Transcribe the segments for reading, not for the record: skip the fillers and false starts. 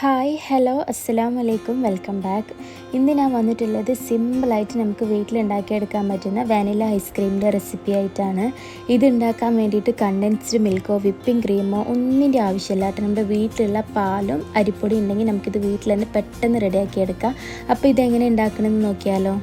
Hi hello അസ്സലാമു അലൈക്കും welcome back. ഇന്ന് ഞാൻ വന്നിട്ടുള്ളത് സിമ്പിളായിട്ട് നമുക്ക് വീട്ടിലുണ്ടാക്കിയെടുക്കാൻ പറ്റുന്ന വാനില ഐസ്ക്രീമിൻ്റെ റെസിപ്പി ആയിട്ടാണ്. ഇത് ഉണ്ടാക്കാൻ വേണ്ടിയിട്ട് കണ്ടൻസ്ഡ് മിൽക്കോ വിപ്പിംഗ് ക്രീമോ ഒന്നിൻ്റെ ആവശ്യമില്ലാത്ത നമ്മുടെ വീട്ടിലുള്ള പാലും അരിപ്പൊടി ഉണ്ടെങ്കിൽ നമുക്കിത് വീട്ടിൽ തന്നെ പെട്ടെന്ന് റെഡിയാക്കിയെടുക്കാം. അപ്പോൾ ഇതെങ്ങനെ ഉണ്ടാക്കണമെന്ന് നോക്കിയാലോ.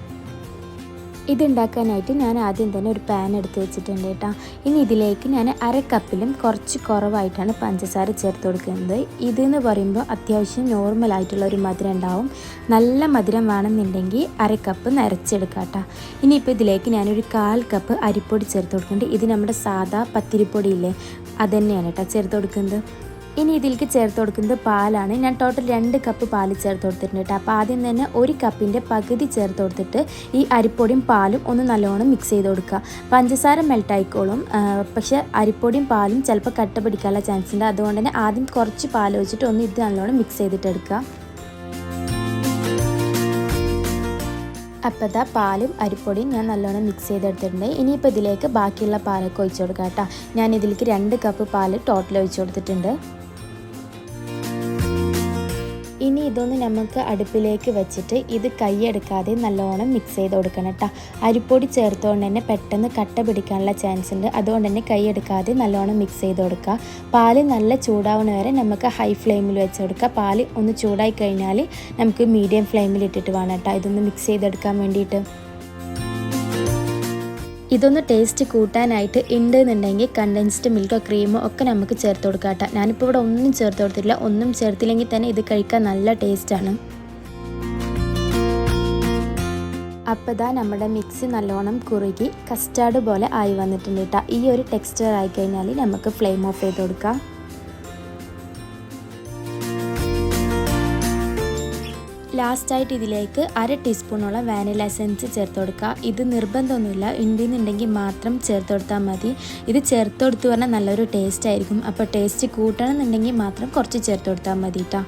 ഇതുണ്ടാക്കാനായിട്ട് ഞാൻ ആദ്യം തന്നെ ഒരു പാൻ എടുത്ത് വെച്ചിട്ടുണ്ട് കേട്ടോ. ഇനി ഇതിലേക്ക് ഞാൻ അരക്കപ്പിലും കുറച്ച് കുറവായിട്ടാണ് പഞ്ചസാര ചേർത്ത് കൊടുക്കുന്നത്. ഇതെന്ന് പറയുമ്പോൾ അത്യാവശ്യം നോർമലായിട്ടുള്ള ഒരു മധുരം ഉണ്ടാവും. നല്ല മധുരം വേണമെന്നുണ്ടെങ്കിൽ അരക്കപ്പ് നിറച്ചെടുക്കാം കേട്ടോ. ഇനിയിപ്പോൾ ഇതിലേക്ക് ഞാനൊരു 1/4 കപ്പ് അരിപ്പൊടി ചേർത്ത് കൊടുക്കുന്നുണ്ട്. ഇത് നമ്മുടെ സാദാ പത്തിരിപ്പൊടിയില്ലേ, അതുതന്നെയാണ് കേട്ടോ ചേർത്ത് കൊടുക്കുന്നത്. ഇനി ഇതിലേക്ക് ചേർത്ത് കൊടുക്കുന്നത് പാലാണ്. ഞാൻ ടോട്ടൽ 2 കപ്പ് പാല് ചേർത്ത് കൊടുത്തിട്ടുണ്ട് കേട്ടോ. അപ്പോൾ ആദ്യം തന്നെ 1 കപ്പിൻ്റെ പകുതി ചേർത്ത് കൊടുത്തിട്ട് ഈ അരിപ്പൊടിയും പാലും ഒന്ന് നല്ലോണം മിക്സ് ചെയ്ത് കൊടുക്കുക. പഞ്ചസാര മെൽട്ടായിക്കോളും, പക്ഷേ അരിപ്പൊടിയും പാലും ചിലപ്പോൾ കട്ട പിടിക്കാനുള്ള ചാൻസ് ഉണ്ട്. അതുകൊണ്ട് തന്നെ ആദ്യം കുറച്ച് പാൽ വെച്ചിട്ട് ഒന്ന് ഇത് നല്ലോണം മിക്സ് ചെയ്തിട്ട് എടുക്കുക. അപ്പോൾ ഇതാ പാലും അരിപ്പൊടിയും ഞാൻ നല്ലോണം മിക്സ് ചെയ്തെടുത്തിട്ടുണ്ട്. ഇനിയിപ്പോൾ ഇതിലേക്ക് ബാക്കിയുള്ള പാലൊക്കെ ഒഴിച്ച് കൊടുക്കാം കേട്ടോ. ഞാൻ ഇതിലേക്ക് 2 കപ്പ് പാൽ ടോട്ടൽ ഒഴിച്ച് കൊടുത്തിട്ടുണ്ട്. ഇനി ഇതൊന്ന് നമുക്ക് അടുപ്പിലേക്ക് വെച്ചിട്ട് ഇത് കൈയെടുക്കാതെ നല്ലോണം മിക്സ് ചെയ്ത് കൊടുക്കണം കേട്ടോ. അരിപ്പൊടി ചേർത്തുകൊണ്ട് തന്നെ പെട്ടെന്ന് കട്ട പിടിക്കാനുള്ള ചാൻസ് ഉണ്ട്. അതുകൊണ്ട് തന്നെ കൈയെടുക്കാതെ നല്ലോണം മിക്സ് ചെയ്ത് കൊടുക്കുക. പാല് നല്ല ചൂടാവുന്ന വരെ നമുക്ക് ഹൈ ഫ്ലെയിമിൽ വെച്ച് കൊടുക്കുക. പാല് ഒന്ന് ചൂടായി കഴിഞ്ഞാൽ നമുക്ക് മീഡിയം ഫ്ലെയിമിൽ ഇട്ടിട്ട് വേണം കേട്ടോ ഇതൊന്ന് മിക്സ് ചെയ്തെടുക്കാൻ വേണ്ടിയിട്ട്. ഇതൊന്ന് ടേസ്റ്റ് കൂട്ടാനായിട്ട് ഉണ്ടെന്നുണ്ടെങ്കിൽ കണ്ടൻസ്ഡ് മിൽക്കോ ക്രീമോ ഒക്കെ നമുക്ക് ചേർത്ത് കൊടുക്കാം കേട്ടോ. ഞാനിപ്പോൾ ഇവിടെ ഒന്നും ചേർത്ത് കൊടുത്തിട്ടില്ല. ഒന്നും ചേർത്തില്ലെങ്കിൽ തന്നെ ഇത് കഴിക്കാൻ നല്ല ടേസ്റ്റാണ്. അപ്പോൾ ഇതാ നമ്മുടെ മിക്സി നല്ലോണം കുറുകി കസ്റ്റാർഡ് പോലെ ആയി വന്നിട്ടുണ്ട് കേട്ടോ. ഈ ഒരു ടെക്സ്ചർ ആയിക്കഴിഞ്ഞാൽ നമുക്ക് ഫ്ലെയിം ഓഫ് ചെയ്ത് കൊടുക്കാം. ലാസ്റ്റായിട്ട് ഇതിലേക്ക് 1/2 ടീസ്പൂണോളം വാനില എസൻസ് ചേർത്ത് കൊടുക്കുക. ഇത് നിർബന്ധമൊന്നുമില്ല, ഉണ്ടെന്നുണ്ടെങ്കിൽ മാത്രം ചേർത്ത് കൊടുത്താൽ മതി. ഇത് ചേർത്ത് കൊടുത്തു പറഞ്ഞാൽ നല്ലൊരു ടേസ്റ്റ് ആയിരിക്കും. അപ്പോൾ ടേസ്റ്റ് കൂട്ടണം എന്നുണ്ടെങ്കിൽ മാത്രം കുറച്ച് ചേർത്ത് കൊടുത്താൽ മതി കേട്ടോ.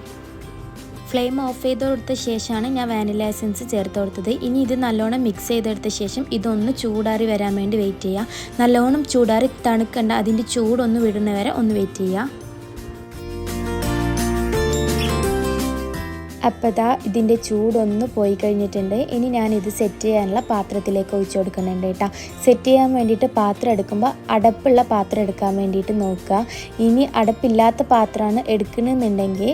ഫ്ലെയിം ഓഫ് ചെയ്ത് കൊടുത്ത ശേഷമാണ് ഞാൻ വാനില എസൻസ് ചേർത്ത് കൊടുത്തത്. ഇനി ഇത് നല്ലോണം മിക്സ് ചെയ്തെടുത്ത ശേഷം ഇതൊന്ന് ചൂടാറി വരാൻ വേണ്ടി വെയിറ്റ് ചെയ്യുക. നല്ലോണം ചൂടാറി തണുക്കണ്ട, അതിൻ്റെ ചൂടൊന്ന് വിടുന്നവരെ ഒന്ന് വെയിറ്റ് ചെയ്യുക. അപ്പോൾ ഇതാ ഇതിൻ്റെ ചൂടൊന്ന് പോയി കഴിഞ്ഞിട്ടുണ്ട്. ഇനി ഞാനിത് സെറ്റ് ചെയ്യാനുള്ള പാത്രത്തിലേക്ക് ഒഴിച്ചു കൊടുക്കുന്നുണ്ട് കേട്ടോ. സെറ്റ് ചെയ്യാൻ വേണ്ടിയിട്ട് പാത്രം എടുക്കുമ്പോൾ അടപ്പുള്ള പാത്രം എടുക്കാൻ വേണ്ടിയിട്ട് നോക്കുക. ഇനി അടപ്പില്ലാത്ത പാത്രമാണ് എടുക്കണമെന്നുണ്ടെങ്കിൽ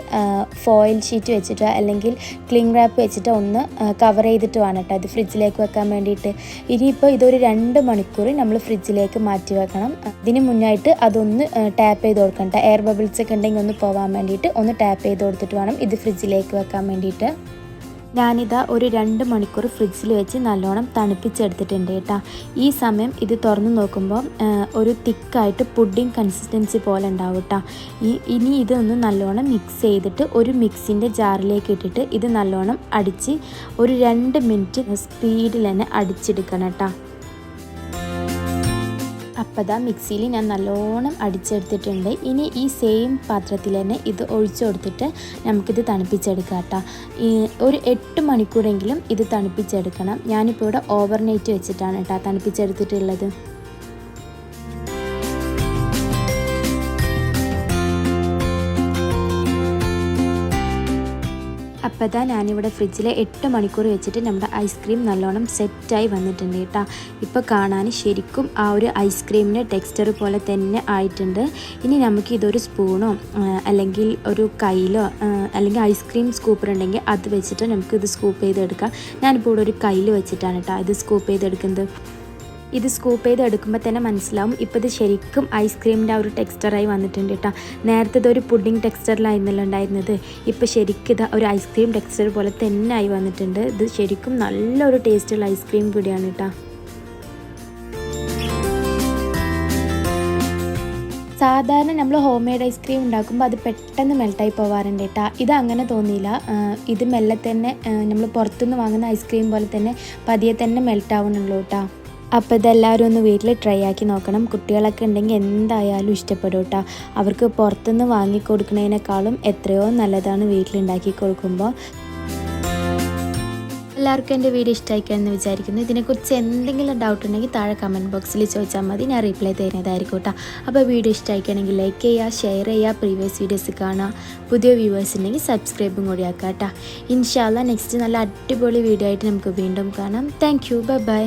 ഫോയിൽ ഷീറ്റ് വെച്ചിട്ടോ അല്ലെങ്കിൽ ക്ലിംഗ് റാപ്പ് വെച്ചിട്ടോ ഒന്ന് കവർ ചെയ്തിട്ട് വേണം കേട്ടോ ഇത് ഫ്രിഡ്ജിലേക്ക് വെക്കാൻ വേണ്ടിയിട്ട്. ഇനിയിപ്പോൾ ഇതൊരു 2 മണിക്കൂർ നമ്മൾ ഫ്രിഡ്ജിലേക്ക് മാറ്റി വെക്കണം. ഇതിന് മുന്നായിട്ട് അതൊന്ന് ടാപ്പ് ചെയ്ത് കൊടുക്കണം കേട്ടോ. എയർ ബബിൾസ് ഒക്കെ ഉണ്ടെങ്കിൽ ഒന്ന് പോകാൻ വേണ്ടിയിട്ട് ഒന്ന് ടാപ്പ് ചെയ്ത് കൊടുത്തിട്ട് വേണം ഇത് ഫ്രിഡ്ജിലേക്ക് വെക്കാൻ വേണ്ടിയിട്ട്. ഞാനിതാ ഒരു 2 മണിക്കൂർ ഫ്രിഡ്ജിൽ വെച്ച് നല്ലോണം തണുപ്പിച്ചെടുത്തിട്ടുണ്ട് കേട്ടോ. ഈ സമയം ഇത് തുറന്ന് നോക്കുമ്പോൾ ഒരു തിക്കായിട്ട് പുഡിംഗ് കൺസിസ്റ്റൻസി പോലെ ഉണ്ടാവും കേട്ടോ. ഇനി ഇതൊന്ന് നല്ലോണം മിക്സ് ചെയ്തിട്ട് ഒരു മിക്സിൻ്റെ ജാറിലേക്ക് ഇട്ടിട്ട് ഇത് നല്ലോണം അടിച്ച് ഒരു 2 മിനിറ്റ് സ്പീഡിൽ തന്നെ അടിച്ചെടുക്കണം കേട്ടോ. അപ്പോൾ ദാ മിക്സിയിൽ ഞാൻ നല്ലോണം അടിച്ചെടുത്തിട്ടുണ്ട്. ഇനി ഈ സെയിം പാത്രത്തിൽ തന്നെ ഇത് ഒഴിച്ചു കൊടുത്തിട്ട് നമുക്കിത് തണുപ്പിച്ചെടുക്കാം കേട്ടോ. ഒരു 8 മണിക്കൂറെങ്കിലും ഇത് തണുപ്പിച്ചെടുക്കണം. ഞാനിപ്പോൾ ഇവിടെ ഓവർനൈറ്റ് വെച്ചിട്ടാണ് കേട്ടോ തണുപ്പിച്ചെടുത്തിട്ടുള്ളത്. അപ്പോൾ ഇതാ ഞാനിവിടെ ഫ്രിഡ്ജിൽ 8 മണിക്കൂർ വെച്ചിട്ട് നമ്മുടെ ഐസ്ക്രീം നല്ലോണം സെറ്റായി വന്നിട്ടുണ്ട് കേട്ടോ. ഇപ്പോൾ കാണാൻ ശരിക്കും ആ ഒരു ഐസ്ക്രീമിൻ്റെ ടെക്സ്ചർ പോലെ തന്നെ ആയിട്ടുണ്ട്. ഇനി നമുക്ക് ഇതൊരു സ്പൂണോ അല്ലെങ്കിൽ ഒരു കയ്യിലോ അല്ലെങ്കിൽ ഐസ്ക്രീം സ്കൂപ്പർ ഉണ്ടെങ്കിൽ അത് വെച്ചിട്ട് നമുക്കിത് സ്കൂപ്പ് ചെയ്തെടുക്കാം. ഞാനിപ്പോൾ ഇവിടെ ഒരു കയ്യിൽ വെച്ചിട്ടാണ് കേട്ടോ ഇത് സ്കൂപ്പ് ചെയ്തെടുക്കുന്നത്. ഇത് സ്കൂപ്പ് ചെയ്ത് എടുക്കുമ്പോൾ തന്നെ മനസ്സിലാവും ഇപ്പോൾ ഇത് ശരിക്കും ഐസ്ക്രീമിൻ്റെ ആ ഒരു ടെക്സ്ചറായി വന്നിട്ടുണ്ട് കേട്ടോ. നേരത്തെ ഇതൊരു പുഡിംഗ് ടെക്സ്ചറിലായിരുന്നല്ലോ ഉണ്ടായിരുന്നത്. ഇപ്പോൾ ശരിക്കും ഇത് ഒരു ഐസ്ക്രീം ടെക്സ്ചർ പോലെ തന്നെ ആയി വന്നിട്ടുണ്ട്. ഇത് ശരിക്കും നല്ലൊരു ടേസ്റ്റുള്ള ഐസ്ക്രീം കൂടിയാണ് കേട്ടോ. സാധാരണ നമ്മൾ ഹോം മെയ്ഡ് ഐസ്ക്രീം ഉണ്ടാക്കുമ്പോൾ അത് പെട്ടെന്ന് മെൽട്ടായി പോകാറുണ്ട് കേട്ടോ. ഇത് അങ്ങനെ തോന്നിയില്ല. ഇത് മെല്ലെ തന്നെ നമ്മൾ പുറത്തുനിന്ന് വാങ്ങുന്ന ഐസ്ക്രീം പോലെ തന്നെ പതിയെ തന്നെ മെൽട്ടാവുന്നുള്ളൂ കേട്ടോ. അപ്പോൾ ഇതെല്ലാവരും ഒന്ന് വീട്ടിൽ ട്രൈ ആക്കി നോക്കണം. കുട്ടികളൊക്കെ ഉണ്ടെങ്കിൽ എന്തായാലും ഇഷ്ടപ്പെടും കേട്ടോ. അവർക്ക് പുറത്തുനിന്ന് വാങ്ങിക്കൊടുക്കുന്നതിനേക്കാളും എത്രയോ നല്ലതാണ് വീട്ടിലുണ്ടാക്കി കൊടുക്കുമ്പോൾ. എല്ലാവർക്കും എൻ്റെ വീഡിയോ ഇഷ്ടമായിക്കാണെന്ന് വിചാരിക്കുന്നു. ഇതിനെക്കുറിച്ച് എന്തെങ്കിലും ഡൗട്ട് ഉണ്ടെങ്കിൽ താഴെ കമൻറ്റ് ബോക്സിൽ ചോദിച്ചാൽ മതി, ഞാൻ റിപ്ലൈ തരുന്നതായിരിക്കും കേട്ടോ. അപ്പോൾ വീഡിയോ ഇഷ്ടമായിക്കാണെങ്കിൽ ലൈക്ക് ചെയ്യുക, ഷെയർ ചെയ്യുക, പ്രീവിയസ് വീഡിയോസ് കാണുക, പുതിയ വ്യൂവേഴ്സ് ഉണ്ടെങ്കിൽ സബ്സ്ക്രൈബും കൂടി ആക്കാം കേട്ടോ. ഇൻഷാ അല്ലാഹ് നെക്സ്റ്റ് നല്ല അടിപൊളി വീഡിയോ ആയിട്ട് നമുക്ക് വീണ്ടും കാണാം. Thank you, bye bye.